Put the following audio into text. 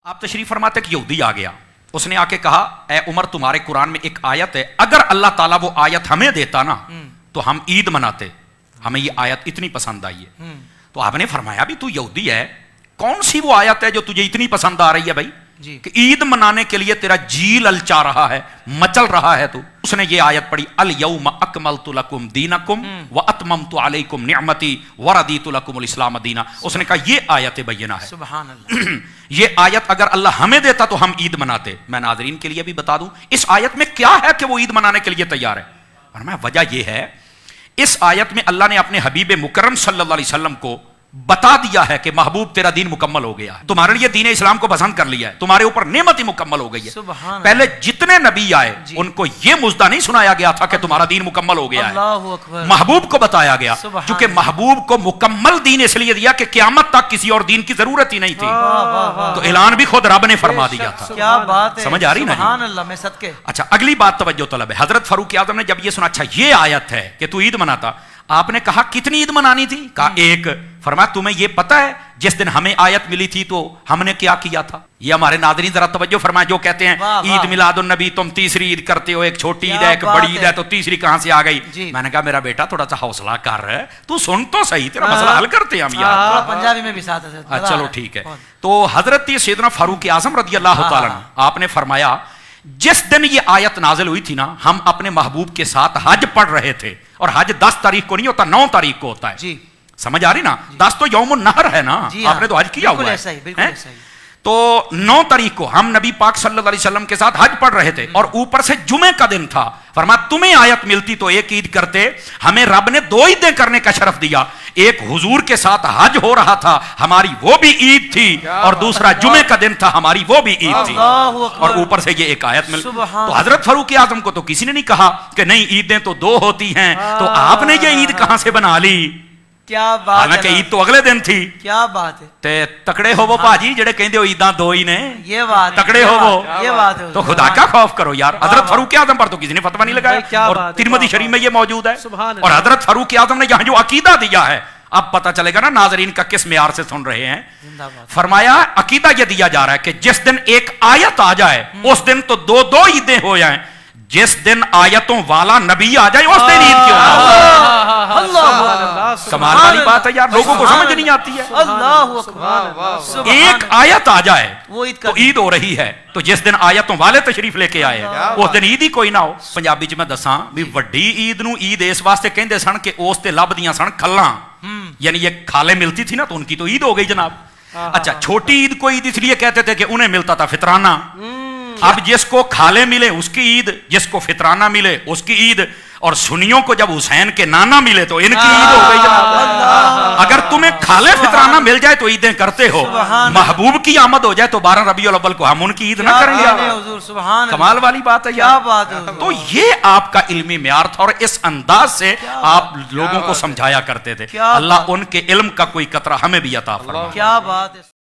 آپ تشریف فرماتے کہ یہودی آ گیا, اس نے آ کے کہا اے عمر تمہارے قرآن میں ایک آیت ہے, اگر اللہ تعالیٰ وہ آیت ہمیں دیتا نا تو ہم عید مناتے, ہمیں یہ آیت اتنی پسند آئی ہے. تو آپ نے فرمایا بھی تو یہودی ہے, کون سی وہ آیت ہے جو تجھے اتنی پسند آ رہی ہے بھائی کہ عید منانے کے لیے تیرا جی للچا رہا ہے, مچل رہا ہے تو. اس نے یہ آیت پڑھی الیوم اکملت لکم دینکم واتممت علیکم نعمتی ورضیت لکم الاسلام دینا. اس نے کہا یہ آیت بینہ ہے, سبحان اللہ. یہ آیت اگر اللہ ہمیں دیتا تو ہم عید مناتے. میں ناظرین کے لیے بھی بتا دوں اس آیت میں کیا ہے کہ وہ عید منانے کے لیے تیار ہے. اور میں وجہ یہ ہے, اس آیت میں اللہ نے اپنے حبیب مکرم صلی اللہ علیہ وسلم کو بتا دیا ہے کہ محبوب تیرا دین مکمل ہو گیا ہے, تمہارے لیے دین اسلام کو پسند کر لیا ہے, تمہارے اوپر نعمت ہی مکمل ہو گئی ہے. پہلے جتنے نبی آئے ان کو یہ مژدہ نہیں سنایا گیا تھا کہ تمہارا دین مکمل ہو گیا ہے, محبوب کو بتایا گیا, چونکہ محبوب کو مکمل دین اس لیے دیا کہ قیامت تک کسی اور دین کی ضرورت ہی نہیں تھی. تو اعلان بھی خود رب نے فرما دیا تھا. کیا بات ہے, سمجھ آ رہی نا؟ سبحان اللہ. میں صدقے. اچھا اگلی بات توجہ طلب ہے. حضرت فاروق اعظم نے جب یہ سنا اچھا یہ آیت ہے کہ تو عید مناتا, آپ نے کہا کتنی عید منانی تھی؟ کہا ایک. فرمایا تمہیں یہ پتہ ہے جس دن ہمیں آیت ملی تھی تو ہم نے کیا کیا تھا؟ یہ ہمارے ناظرین ذرا توجہ فرمائیں جو کہتے ہیں عید میلاد النبی تم تیسری عید کرتے ہو, ایک چھوٹی عید ہے ایک بڑی عید ہے تو تیسری کہاں سے آ گئی؟ میں نے کہا میرا بیٹا تھوڑا سا حوصلہ کر رہا ہے, تو سن تو صحیح, تیرا مسئلہ حل کرتے ہیں ہم یار. پنجابی میں بھی ساتھ ہے. چلو ٹھیک ہے. تو حضرت سیدنا فاروق اعظم رضی اللہ تعالیٰ عنہ آپ نے فرمایا جس دن یہ آیت نازل ہوئی تھی نا, ہم اپنے محبوب کے ساتھ حج پڑھ رہے تھے, اور حج 10 تاریخ کو نہیں ہوتا, 9 تاریخ کو ہوتا ہے. سمجھ آ رہی نا؟ 10 تو یوم النحر ہے نا, آپ نے تو حج کیا ہوا ہے. تو 9 تاریخ کو ہم نبی پاک صلی اللہ علیہ وسلم کے ساتھ حج پڑھ رہے تھے, اور اوپر سے جمعے کا دن تھا. فرمایا تمہیں آیت ملتی تو ایک عید کرتے, ہمیں رب نے 2 عیدیں کرنے کا شرف دیا. ایک حضور کے ساتھ حج ہو رہا تھا, ہماری وہ بھی عید تھی, اور دوسرا جمعے کا دن تھا, ہماری وہ بھی عید تھی, اور اوپر سے یہ ایک آیت مل. تو حضرت فاروق اعظم کو تو کسی نے نہیں کہا کہ نہیں عیدیں تو 2 ہوتی ہیں, تو آپ نے یہ عید کہاں سے بنا لی؟ کیا بات, حالانکہ عید تو اگلے دن تھی. کیا بات ہے. تے تکڑے ہو وہ باجی جڑے کہندے ہو عیداں 2 ہی نے, یہ بات تکڑے ہو وہ, یہ بات ہے. تو خدا کا خوف کرو یار. حضرت فاروق اعظم پر تو کسی نے فتویٰ نہیں لگایا, اور ترمذی شریف میں یہ موجود ہے. اور حضرت فاروق اعظم نے یہاں جو عقیدہ دیا ہے, اب پتہ چلے گا نا ناظرین کا کس معیار سے سن رہے ہیں. فرمایا عقیدہ یہ دیا جا رہا ہے کہ جس دن ایک آیت آ جائے اس دن تو 2 عیدیں ہو جائیں, جس دن آیتوں والا نبی آ جائے اس دن عید کیوں نہ ہو. کمال والی بات ہے یار, لوگوں کو سمجھ نہیں آتی ہے. ایک آیت آ جائے تو عید ہو رہی ہے, تو جس دن آیتوں والے تشریف لے کے آئے اس دن عید ہی کوئی نہ ہو. پنجابی چ میں دساں بھی وڈی عید نو عید اس واسطے کہندے سن کہ اس تے لبدیاں سن کھلاں, یعنی یہ کھالے ملتی تھی نا تو ان کی تو عید ہو گئی جناب. اچھا چھوٹی عید کو عید اس لیے کہتے تھے کہ انہیں ملتا تھا فطرانہ. اب جس کو کھالے ملے اس کی عید, جس کو فطرانہ ملے اس کی عید, اور سنیوں کو جب حسین کے نانا ملے تو ان کی عید ہو گئی جناب. اگر تمہیں کھالے فطرانہ مل جائے تو عیدیں کرتے ہو, محبوب کی آمد ہو جائے تو 12 ربیع الاول کو ہم ان کی عید نہ کریں گے. کمال والی بات ہے یار. تو یہ آپ کا علمی معیار تھا, اور اس انداز سے آپ لوگوں کو سمجھایا کرتے تھے. اللہ ان کے علم کا کوئی قطرہ ہمیں بھی عطا فرمائے. کیا بات ہے.